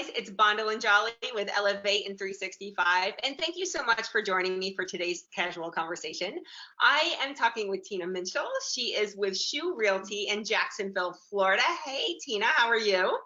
guys, it's Bondo and Jolly with Elevate in 365, and thank you so much for joining me for today's casual conversation. I am talking with Tina Minshall. She is with Shoe Realty in Jacksonville, Florida. Hey, Tina, how are you?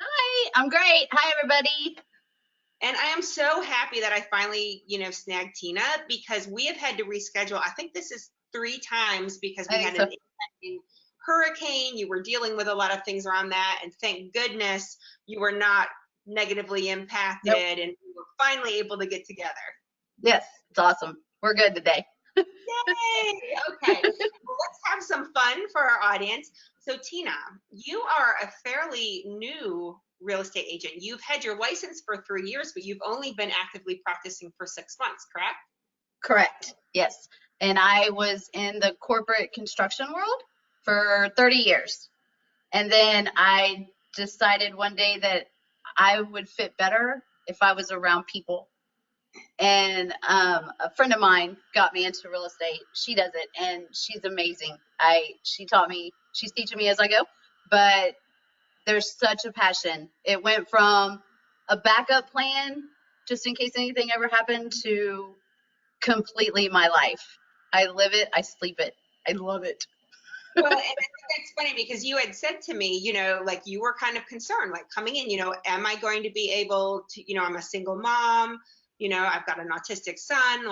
Hi, I'm great. Hi, everybody. And I am so happy that I finally, snagged Tina because we have had to reschedule. I think this is 3 times because we had an impending hurricane. You were dealing with a lot of things around that, and thank goodness you were not negatively impacted, and we were finally able to get together. Yes, it's awesome. We're good today. Yay! Okay, well, let's have some fun for our audience. So Tina, you are a fairly new real estate agent. You've had your license for 3 years, but you've only been actively practicing for 6 months, correct? Correct, yes. And I was in the corporate construction world for 30 years. And then I decided one day that I would fit better if I was around people. And a friend of mine got me into real estate. She does it, and she's amazing. She taught me, she's teaching me as I go, but there's such a passion. It went from a backup plan, just in case anything ever happened, to completely my life. I live it, I sleep it, I love it. Well, and I think that's funny because you had said to me, like you were kind of concerned, like coming in, am I going to be able to, I'm a single mom, I've got an autistic son,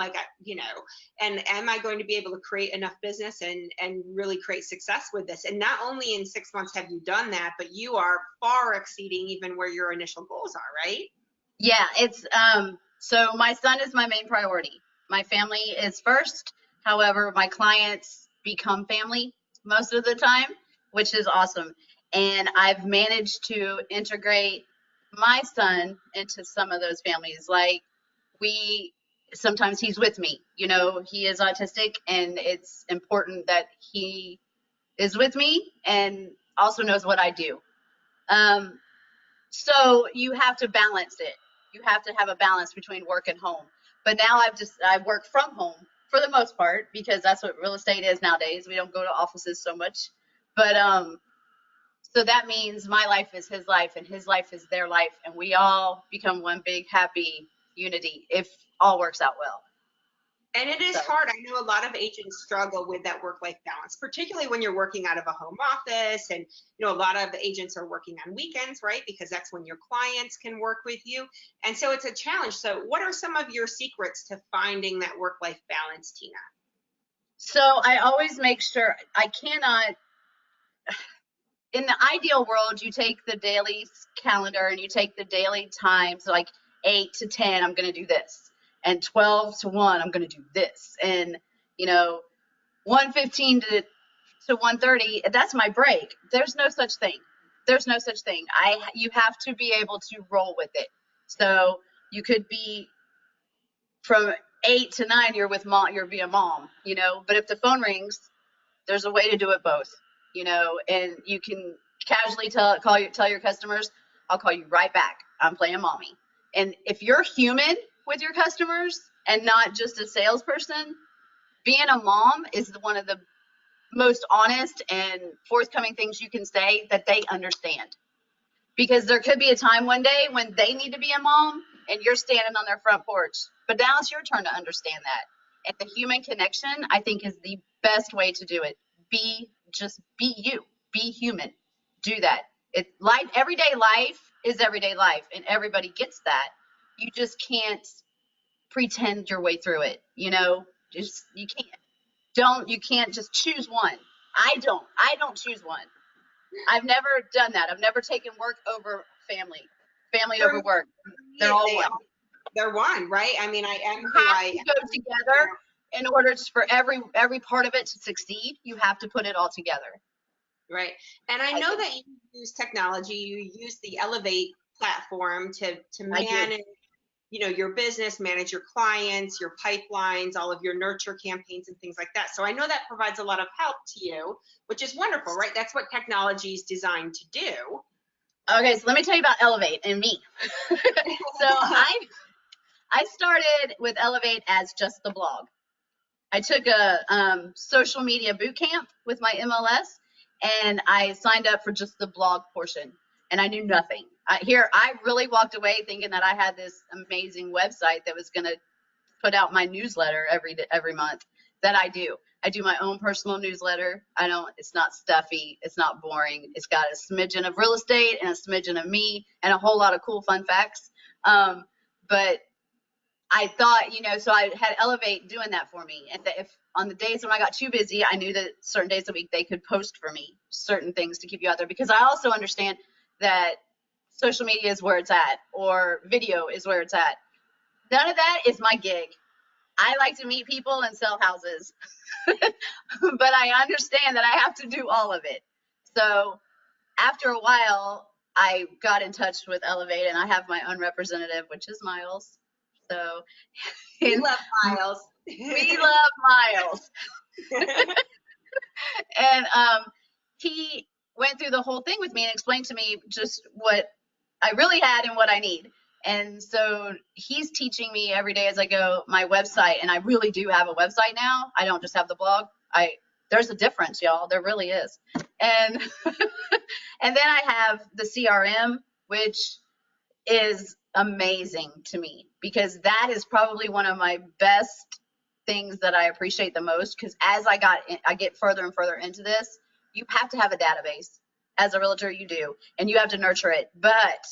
and am I going to be able to create enough business and really create success with this? And not only in 6 months have you done that, but you are far exceeding even where your initial goals are, right? Yeah, it's, so my son is my main priority. My family is first. However, my clients become family most of the time, which is awesome. And I've managed to integrate my son into some of those families. Like sometimes he's with me, he is autistic, and it's important that he is with me and also knows what I do. So you have to balance it. You have to have a balance between work and home. But now I work from home for the most part, because that's what real estate is nowadays. We don't go to offices so much. But so that means my life is his life and his life is their life, and we all become one big happy unity if all works out well. And it is hard. I know a lot of agents struggle with that work-life balance, particularly when you're working out of a home office. And, a lot of agents are working on weekends, right? Because that's when your clients can work with you. And so it's a challenge. So what are some of your secrets to finding that work-life balance, Tina? So I always make sure in the ideal world, you take the daily calendar and you take the daily times, like 8 to 10, I'm going to do this. And 12 to 1, I'm going to do this. And, 1:15 to 1:30, that's my break. There's no such thing. There's no such thing. You have to be able to roll with it. So you could be from 8 to 9, you're with mom, you're being a mom, but if the phone rings, there's a way to do it both, and you can casually tell your customers, I'll call you right back. I'm playing mommy. And if you're human with your customers and not just a salesperson, being a mom is one of the most honest and forthcoming things you can say that they understand. Because there could be a time one day when they need to be a mom and you're standing on their front porch, but now it's your turn to understand that. And the human connection, I think, is the best way to do it. Just be you, be human, do that. Everyday life is everyday life, and everybody gets that. You just can't pretend your way through it, you can't. You can't just choose one. I don't choose one. I've never done that. I've never taken work over family over work. They're all one. They're one, right? I mean, I am who I am. Go together in order for every part of it to succeed. You have to put it all together. Right. And I know that you use technology. You use the Elevate platform to manage, your business, manage your clients, your pipelines, all of your nurture campaigns and things like that. So I know that provides a lot of help to you, which is wonderful, right? That's what technology is designed to do. Okay, so let me tell you about Elevate and me. So I started with Elevate as just the blog. I took a social media boot camp with my MLS, and I signed up for just the blog portion, and I knew nothing. I really walked away thinking that I had this amazing website that was going to put out my newsletter every month. That I do. I do my own personal newsletter. It's not stuffy. It's not boring. It's got a smidgen of real estate and a smidgen of me and a whole lot of cool fun facts. But I thought, so I had Elevate doing that for me. And if on the days when I got too busy, I knew that certain days of the week they could post for me certain things to keep you out there, because I also understand that social media is where it's at, or video is where it's at. None of that is my gig. I like to meet people and sell houses, but I understand that I have to do all of it. So after a while, I got in touch with Elevate, and I have my own representative, which is Miles. So we love Miles. We love Miles. And he went through the whole thing with me and explained to me just what I really had and what I need. And so he's teaching me every day as I go my website, and I really do have a website now. I don't just have the blog. There's a difference, y'all. There really is. And and then I have the CRM, which is amazing to me, because that is probably one of my best things that I appreciate the most, because as I get further and further into this, you have to have a database. As a realtor, you do, and you have to nurture it, but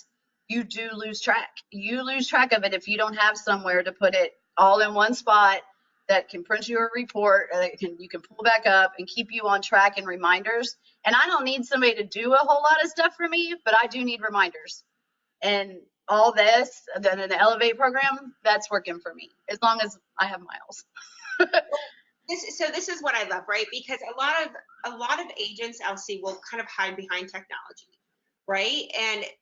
you do lose track. You lose track of it if you don't have somewhere to put it all in one spot that can print you a report, or that you can pull back up and keep you on track and reminders. And I don't need somebody to do a whole lot of stuff for me, but I do need reminders. And all this, then the Elevate program, that's working for me, as long as I have Miles. This is what I love, right? Because a lot of agents, Elsie, will kind of hide behind technology, right?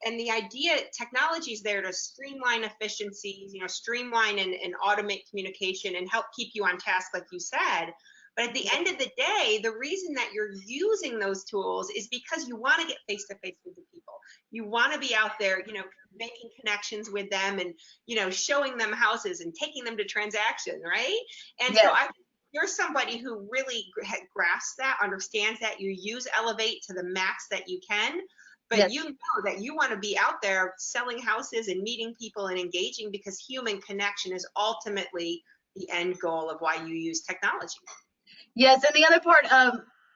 And the idea, technology is there to streamline efficiencies, streamline and automate communication and help keep you on task, like you said. But at the end of the day, the reason that you're using those tools is because you want to get face to face with the people. You want to be out there, making connections with them, and, showing them houses and taking them to transaction, right? And yes. so you're somebody who really grasps that, understands that. You use Elevate to the max that you can, but yes. you know that you want to be out there selling houses and meeting people and engaging, because human connection is ultimately the end goal of why you use technology. Yes, and the other part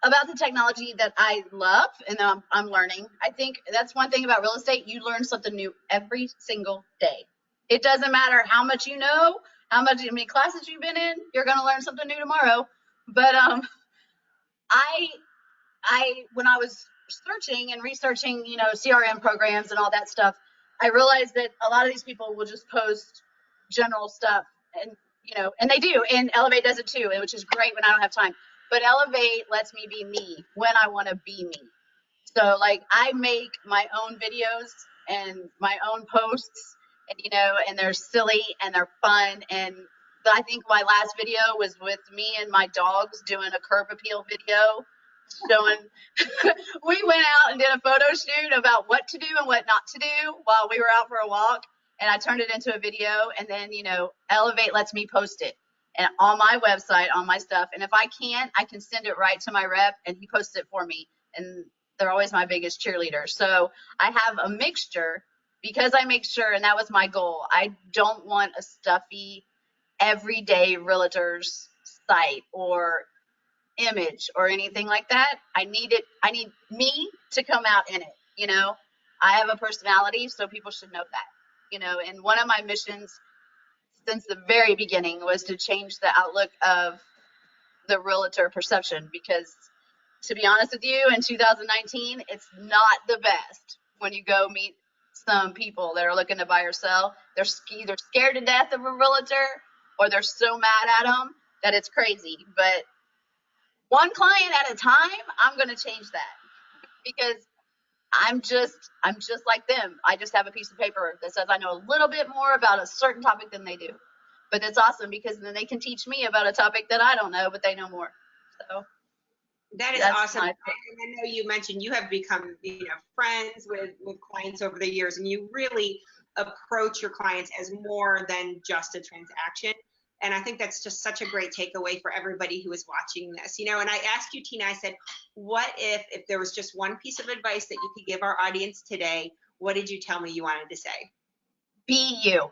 about the technology that I love and I'm learning, I think that's one thing about real estate. You learn something new every single day. It doesn't matter how much you know, how many classes you've been in, you're going to learn something new tomorrow. But when I was searching and researching, CRM programs and all that stuff, I realized that a lot of these people will just post general stuff, and they do, and Elevate does it too, which is great when I don't have time. But Elevate lets me be me when I want to be me. So like I make my own videos and my own posts, and they're silly and they're fun. And I think my last video was with me and my dogs doing a curb appeal video showing we went out and did a photo shoot about what to do and what not to do while we were out for a walk. And I turned it into a video, and then, Elevate lets me post it and on my website, on my stuff. And if I can't, I can send it right to my rep, and he posts it for me. And they're always my biggest cheerleader. So I have a mixture, because I make sure, and that was my goal. I don't want a stuffy, everyday realtor's site or image or anything like that. I need me to come out in it. I have a personality, so people should know that. And one of my missions since the very beginning was to change the outlook of the realtor perception, because to be honest with you, in 2019, it's not the best when you go meet some people that are looking to buy or sell. They're either scared to death of a realtor, or they're so mad at them that it's crazy. But one client at a time, I'm going to change that, because I'm just like them. I just have a piece of paper that says I know a little bit more about a certain topic than they do. But that's awesome, because then they can teach me about a topic that I don't know, but they know more. So that is awesome. And I know you mentioned you have become, friends with clients over the years, and you really approach your clients as more than just a transaction. And I think that's just such a great takeaway for everybody who is watching this. And I asked you, Tina, I said, what if there was just one piece of advice that you could give our audience today? What did you tell me you wanted to say? Be you.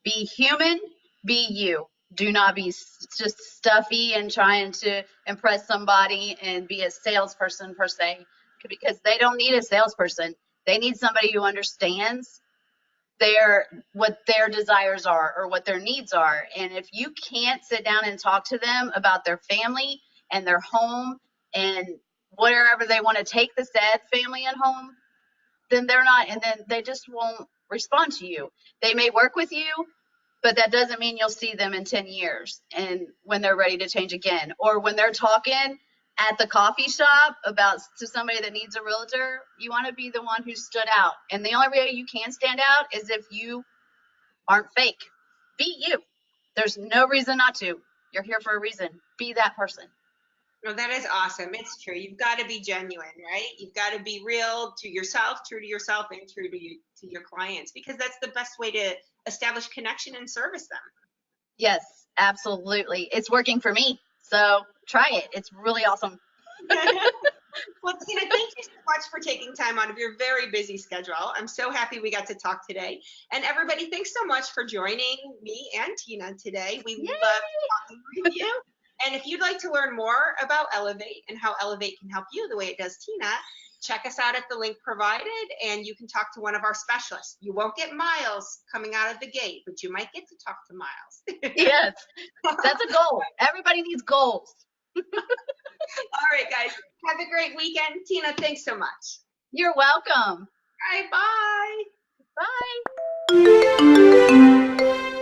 Be human. Be you. Do not be just stuffy and trying to impress somebody and be a salesperson per se, because they don't need a salesperson. They need somebody who understands what their desires are or what their needs are. And if you can't sit down and talk to them about their family and their home and wherever they want to take the said family and home, then they just won't respond to you. They may work with you, but that doesn't mean you'll see them in 10 years and when they're ready to change again, or when they're talking at the coffee shop to somebody that needs a realtor. You want to be the one who stood out. And the only way you can stand out is if you aren't fake. Be you. There's no reason not to. You're here for a reason. Be that person. No, that is awesome. It's true. You've got to be genuine, right? You've got to be real to yourself, true to yourself, and true to your clients, because that's the best way to establish connection and service them. Yes, absolutely. It's working for me. So try it. It's really awesome. Well, Tina, thank you so much for taking time out of your very busy schedule. I'm so happy we got to talk today. And everybody, thanks so much for joining me and Tina today. We love talking with you. And if you'd like to learn more about Elevate and how Elevate can help you the way it does Tina, check us out at the link provided, and you can talk to one of our specialists. You won't get Miles coming out of the gate, but you might get to talk to Miles. Yes, that's a goal. Everybody needs goals. All right, guys. Have a great weekend. Tina, thanks so much. You're welcome. All right, bye. Bye.